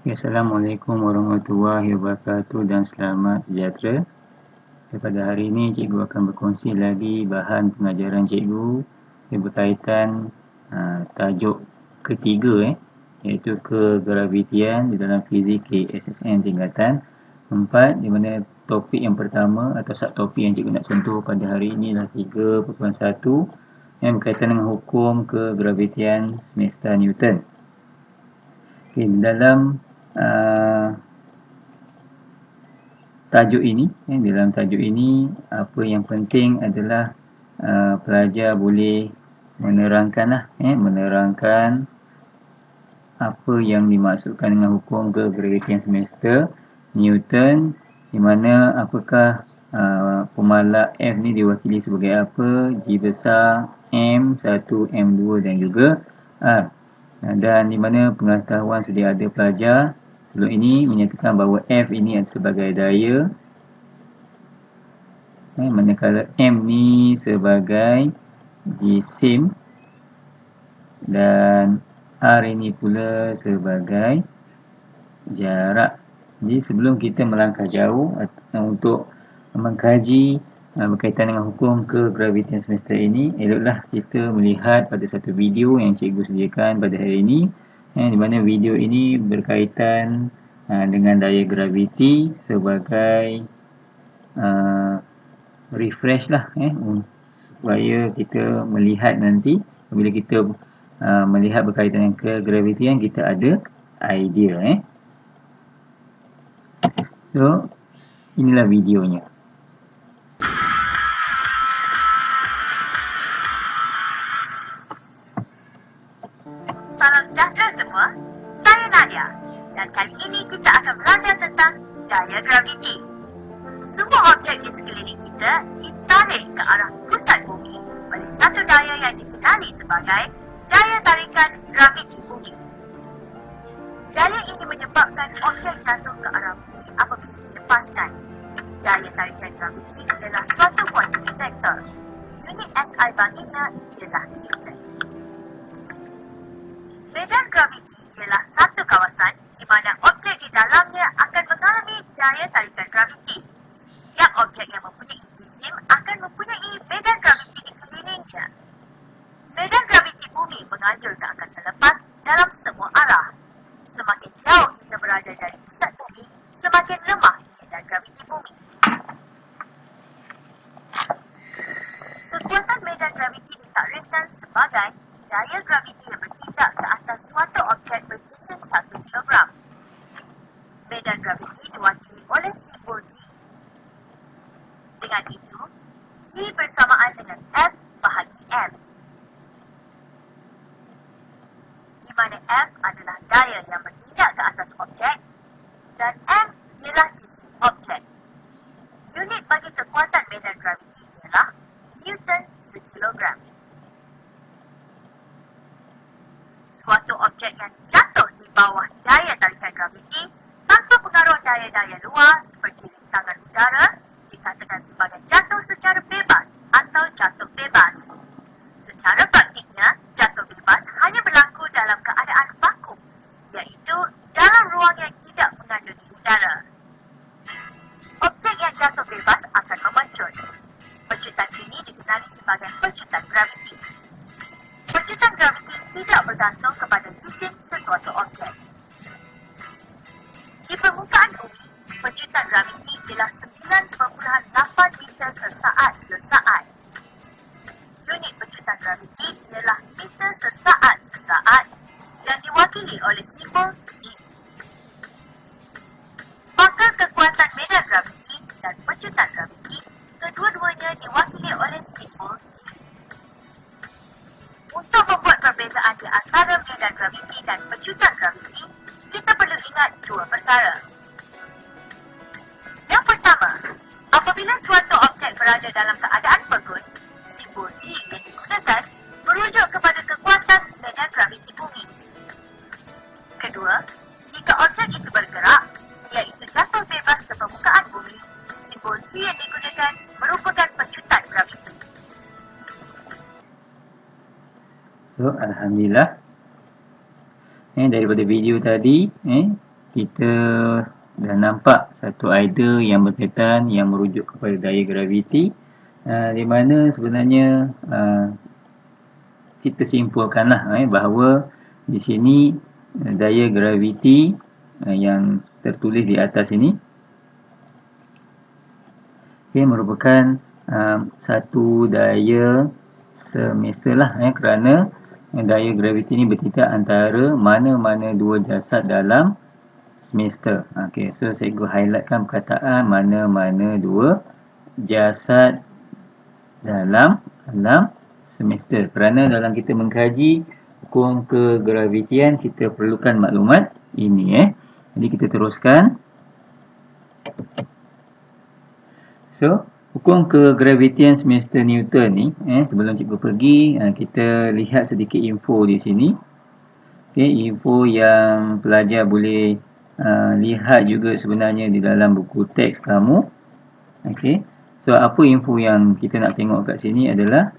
Assalamualaikum warahmatullahi wabarakatuh dan selamat sejahtera. Pada hari ini cikgu akan berkongsi lagi bahan pengajaran cikgu yang berkaitan tajuk ketiga iaitu kegravitian di dalam fizik KSSM tingkatan 4, di mana topik yang pertama atau subtopik yang cikgu nak sentuh pada hari ini adalah 3.1 yang berkaitan dengan hukum kegravitian semesta Newton. Dalam tajuk ini, dalam tajuk ini apa yang penting adalah pelajar boleh menerangkan apa yang dimaksudkan dengan hukum kegravitian semesta Newton, di mana apakah formula F ni diwakili sebagai apa, G besar, M1, M2 dan juga R. Dan di mana pengetahuan sedia ada pelajar sebelum ini menyatakan bahawa F ini sebagai daya, manakala M ni sebagai jisim dan R ini pula sebagai jarak. Jadi sebelum kita melangkah jauh untuk mengkaji berkaitan dengan hukum kegravitian semesta ini, eloklah kita melihat pada satu video yang cikgu sediakan pada hari ini, di mana video ini berkaitan dengan daya graviti sebagai refresh lah, supaya kita melihat nanti bila kita melihat berkaitan dengan kegravitian, kita ada idea. So inilah videonya. Salam sejahtera semua, saya Nadia dan kali ini kita akan belajar tentang daya graviti. Semua objek di sekeliling kita ditarik ke arah pusat bumi oleh satu daya yang dikenali sebagai daya tarikan graviti bumi. Daya ini menyebabkan objek jatuh ke arah bumi apabila dilepaskan. Daya tarikan graviti adalah suatu kuantiti vektor. Unit SI baginya ialah Newton. Medan graviti ialah satu kawasan di mana objek di dalamnya akan mengalami daya tarikan graviti. Yang objek yang mempunyai jisim akan mempunyai medan graviti di sekelilingnya. Medan graviti bumi mengalir ke angkasa lepas dalam semua arah. Semakin jauh kita berada dari pusat bumi, semakin lemah medan graviti bumi. Kekuatan medan graviti ditakrirkan sebagai daya graviti yang bertindak ke atas suatu objek berjisim 1 kilogram. Medan graviti diwakili oleh simbol G. Dengan itu, G bersamaan dengan F bahagi M, di mana F adalah daya yang bertindak ke atas objek dan M ialah jisim objek. Unit bagi kekuatan medan graviti ialah Newton sekilogram. Suatu objek yang jatuh di bawah daya tarikan graviti tanpa pengaruh daya-daya luar seperti rintangan udara dikatakan sebagai jatuh secara bebas atau jatuh bebas. Secara praktiknya, jatuh bebas hanya berlaku dalam keadaan vakum, iaitu dalam ruang yang tidak mengandungi udara. Objek yang jatuh bebas akan memecut. Pecutan ini dikenali sebagai pecutan graviti. Pecutan graviti tidak bergantung kepada jisim sesuatu objek. Di permukaan bumi, pecutan graviti ialah 9.8 meter sesaat sesaat. Unit pecutan graviti ialah meter sesaat sesaat yang diwakili oleh simbol G. Maka kekuatan medan graviti dan pecutan graviti kedua-duanya diwakili oleh simbol G. Untuk membuat perbezaan di antara medan graviti dan pecutan graviti, kita perlu ingat dua perkara. Yang pertama, apabila suatu objek berada dalam keadaan pegut, simbol G yang digunakan merujuk kepada kekuatan medan graviti bumi. Kedua, jika objek itu bergerak, iaitu jatuh bebas ke permukaan bumi, simbol G yang digunakan merupakan pecutan graviti. So, alhamdulillah. Daripada video tadi, kita dah nampak satu idea yang berkaitan yang merujuk kepada daya graviti, di mana sebenarnya kita simpulkanlah bahawa di sini daya graviti yang tertulis di atas ini merupakan satu daya semester lah, kerana daya graviti ini bertitik antara mana-mana dua jasad dalam semester. So cikgu highlightkan perkataan mana-mana dua jasad dalam semester, kerana dalam kita mengkaji hukum kegravitian kita perlukan maklumat ini. Jadi kita teruskan. So hukum kegravitian semester Newton ni, sebelum cikgu pergi, kita lihat sedikit info di sini. Info yang pelajar boleh lihat juga sebenarnya di dalam buku teks kamu. So apa info yang kita nak tengok kat sini adalah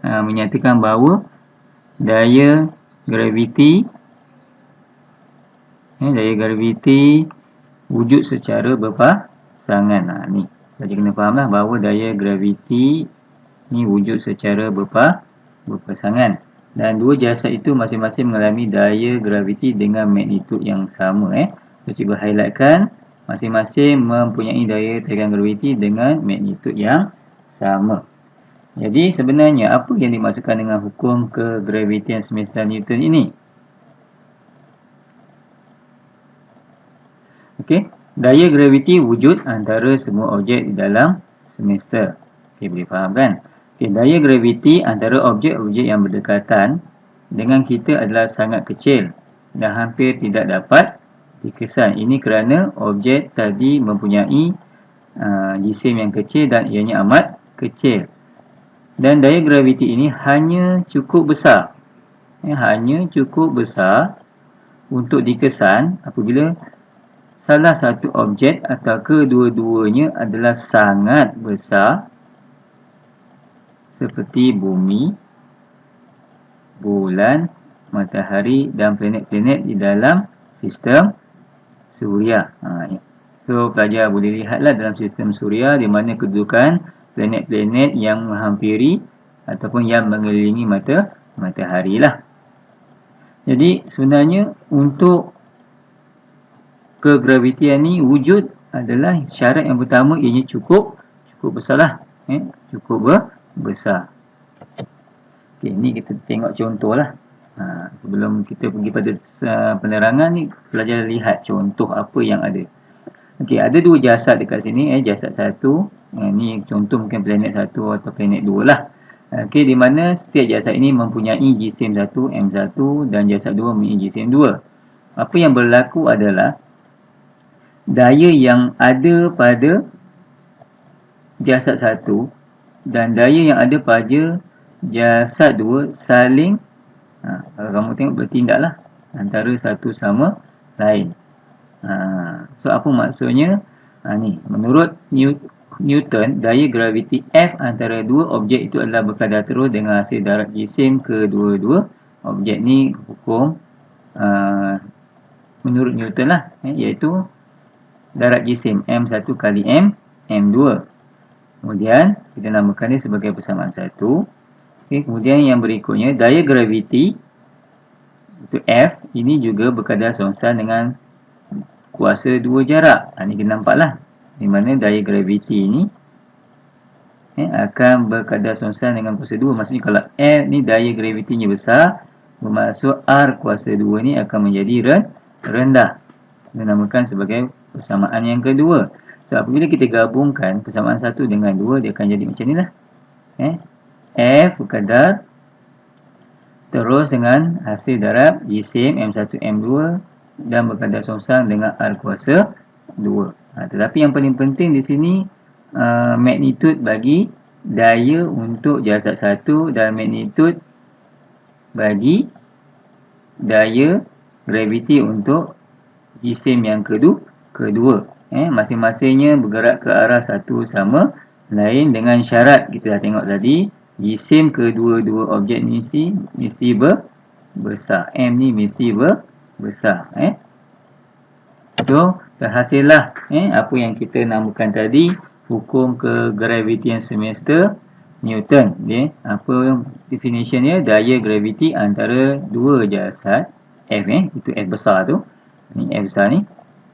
menyatakan bahawa daya graviti wujud secara berpasangan. Ni pelajar kena fahamlah bahawa daya graviti ni wujud secara berpasangan, dan dua jasad itu masing-masing mengalami daya graviti dengan magnitud yang sama. So cikgu highlightkan masing-masing mempunyai daya tekan graviti dengan magnitud yang sama. Jadi sebenarnya apa yang dimaksudkan dengan hukum kegravitian semester Newton ini? Daya graviti wujud antara semua objek di dalam semester. Boleh faham kan? Daya graviti antara objek-objek yang berdekatan dengan kita adalah sangat kecil dan hampir tidak dapat dikesan. Ini kerana objek tadi mempunyai jisim yang kecil dan ianya amat kecil. Dan daya graviti ini hanya cukup besar. Hanya cukup besar untuk dikesan apabila salah satu objek atau kedua-duanya adalah sangat besar seperti bumi, bulan, matahari dan planet-planet di dalam sistem Suria. So pelajar boleh lihatlah dalam sistem Suria di mana kedudukan planet-planet yang menghampiri ataupun yang mengelilingi matahari lah. Jadi sebenarnya untuk kegravitian ni wujud adalah syarat yang pertama, ianya cukup besar lah. Cukup besar. Ni kita tengok contoh lah. Sebelum kita pergi pada penerangan ni, pelajar lihat contoh apa yang ada. Ada dua jasad dekat sini. Jasad satu, ni contoh mungkin planet satu atau planet dua lah. Di mana setiap jasad ini mempunyai jisim satu, M1, dan jasad dua mempunyai jisim 2. Apa yang berlaku adalah daya yang ada pada jasad satu dan daya yang ada pada jasad dua saling kalau kamu tengok bertindaklah antara satu sama lain. So apa maksudnya? Ni menurut Newton, daya graviti F antara dua objek itu adalah berkadar terus dengan hasil darat jisim kedua-dua objek. Ni hukum menurut Newton lah, iaitu darat jisim M1 kali M2. Kemudian kita namakan dia sebagai persamaan 1. Kemudian yang berikutnya, daya graviti itu F ini juga berkadar songsal dengan kuasa 2 jarak. Ini kita nampaklah di mana daya graviti ini akan berkadar songsal dengan kuasa 2. Maksudnya kalau F ni daya gravitinya besar, bermaksud R kuasa 2 ni akan menjadi rendah. Kita namakan sebagai persamaan yang kedua. So apabila kita gabungkan persamaan 1 dengan 2, dia akan jadi macam ni lah. F berkadar terus dengan hasil darab jisim M1 M2 dan berkadar songsang dengan R kuasa 2. Tetapi yang paling penting di sini magnitud bagi daya untuk jasad 1 dan magnitud bagi daya graviti untuk jisim yang kedua. Masing-masingnya bergerak ke arah satu sama lain dengan syarat kita dah tengok tadi, jisim kedua-dua objek ni mesti besar. M ni mesti besar. So, terhasillah apa yang kita namakan tadi hukum kegravitian semester Newton. Apa definitionnya? Daya graviti antara dua jasad F, itu F besar tu. Ni F besar ni.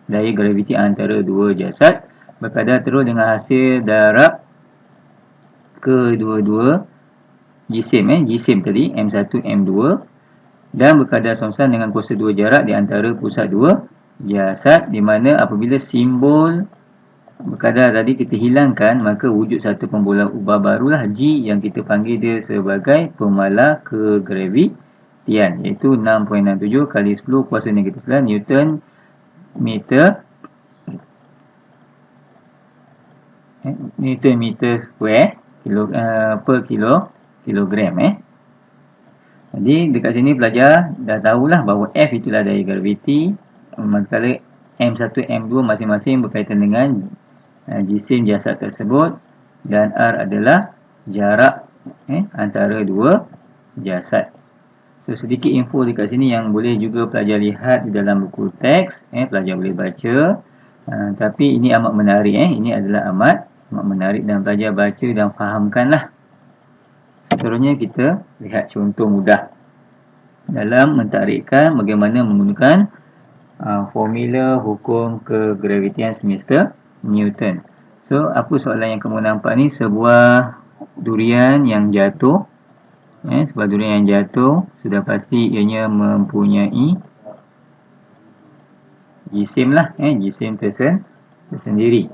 Daya graviti antara dua jasad berkadar terus dengan hasil darab kedua-dua jisim jisim tadi M1 M2 dan berkadar sama dengan kuasa dua jarak di antara pusat dua jasad, di mana apabila simbol berkadar tadi kita hilangkan, maka wujud satu pembualan ubah barulah G yang kita panggil dia sebagai pemalar kegravitian, iaitu 6.67 kali 10 kuasa negatif 9 Newton meter square per kilogram. Jadi dekat sini pelajar dah tahulah bahawa F itulah daya graviti, manakala M1 M2 masing-masing berkaitan dengan jisim jasad tersebut, dan R adalah jarak antara dua jasad. So sedikit info dekat sini yang boleh juga pelajar lihat di dalam buku teks, pelajar boleh baca. Tapi ini amat menarik, ini adalah amat menarik dan pelajar baca dan fahamkanlah. Seterusnya kita lihat contoh mudah dalam mentarikkan bagaimana menggunakan formula hukum kegravitian semester Newton. So, apa soalan yang kamu nampak ni? Sebuah durian yang jatuh. Sebuah durian yang jatuh, sudah pasti ianya mempunyai jisim lah, jisim tersendiri.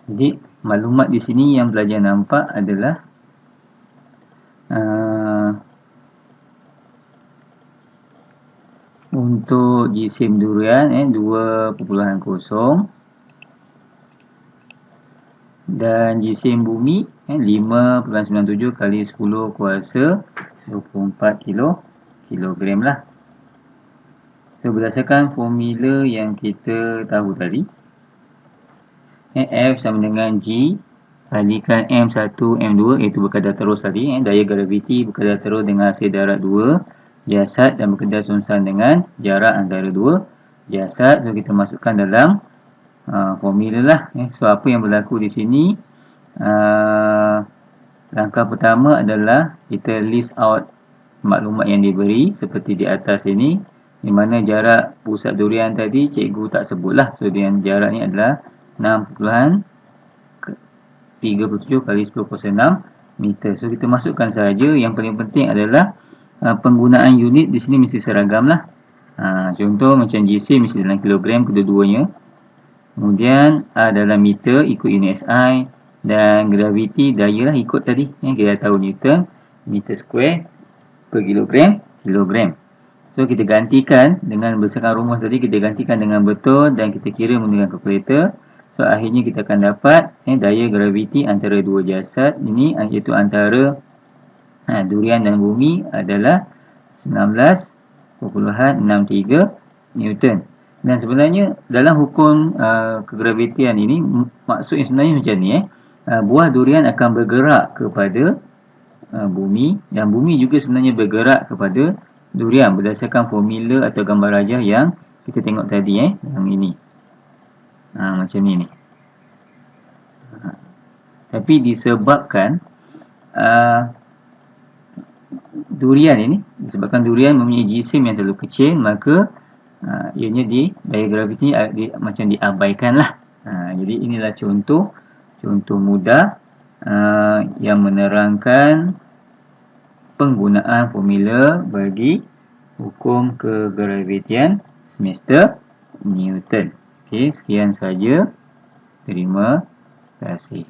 Jadi, maklumat di sini yang pelajar nampak adalah untuk jisim durian 2.0 dan jisim bumi 5.97 kali 10 kuasa 24 kilogram lah. So, berdasarkan formula yang kita tahu tadi, F sama dengan G kalikan M1 M2, iaitu berkadar terus tadi, daya graviti berkadar terus dengan hasil darat dua jasad dan berkadar songsan dengan jarak antara dua jasad. So kita masukkan dalam formula lah. So apa yang berlaku di sini, langkah pertama adalah kita list out maklumat yang diberi seperti di atas ini, di mana jarak pusat durian tadi cikgu tak sebutlah. So dengan jarak ni adalah 6.37 kali 10 kuasa 6 meter. So kita masukkan saja. Yang paling penting adalah penggunaan unit di sini mesti seragam lah. Contoh macam jisim mesti dalam kilogram kedua-duanya. Kemudian dalam meter ikut unit SI, dan graviti daya lah ikut tadi. Kita tahu Newton meter square per kilogram. So kita gantikan dengan berdasarkan rumus tadi, kita gantikan dengan betul dan kita kira menggunakan kalkulator. So akhirnya kita akan dapat daya graviti antara dua jasad ini, iaitu antara durian dan bumi adalah 19.63 Newton. Dan sebenarnya dalam hukum kegravitian ini, maksudnya sebenarnya macam ni, buah durian akan bergerak kepada bumi, dan bumi juga sebenarnya bergerak kepada durian berdasarkan formula atau gambar rajah yang kita tengok tadi, yang ini. Macam ni. Tapi disebabkan durian ini, disebabkan durian mempunyai jisim yang terlalu kecil, maka ianya daya graviti macam diabaikan lah. Jadi inilah contoh mudah yang menerangkan penggunaan formula bagi hukum kegravitian semester Newton. Okey, sekian saja. Terima kasih.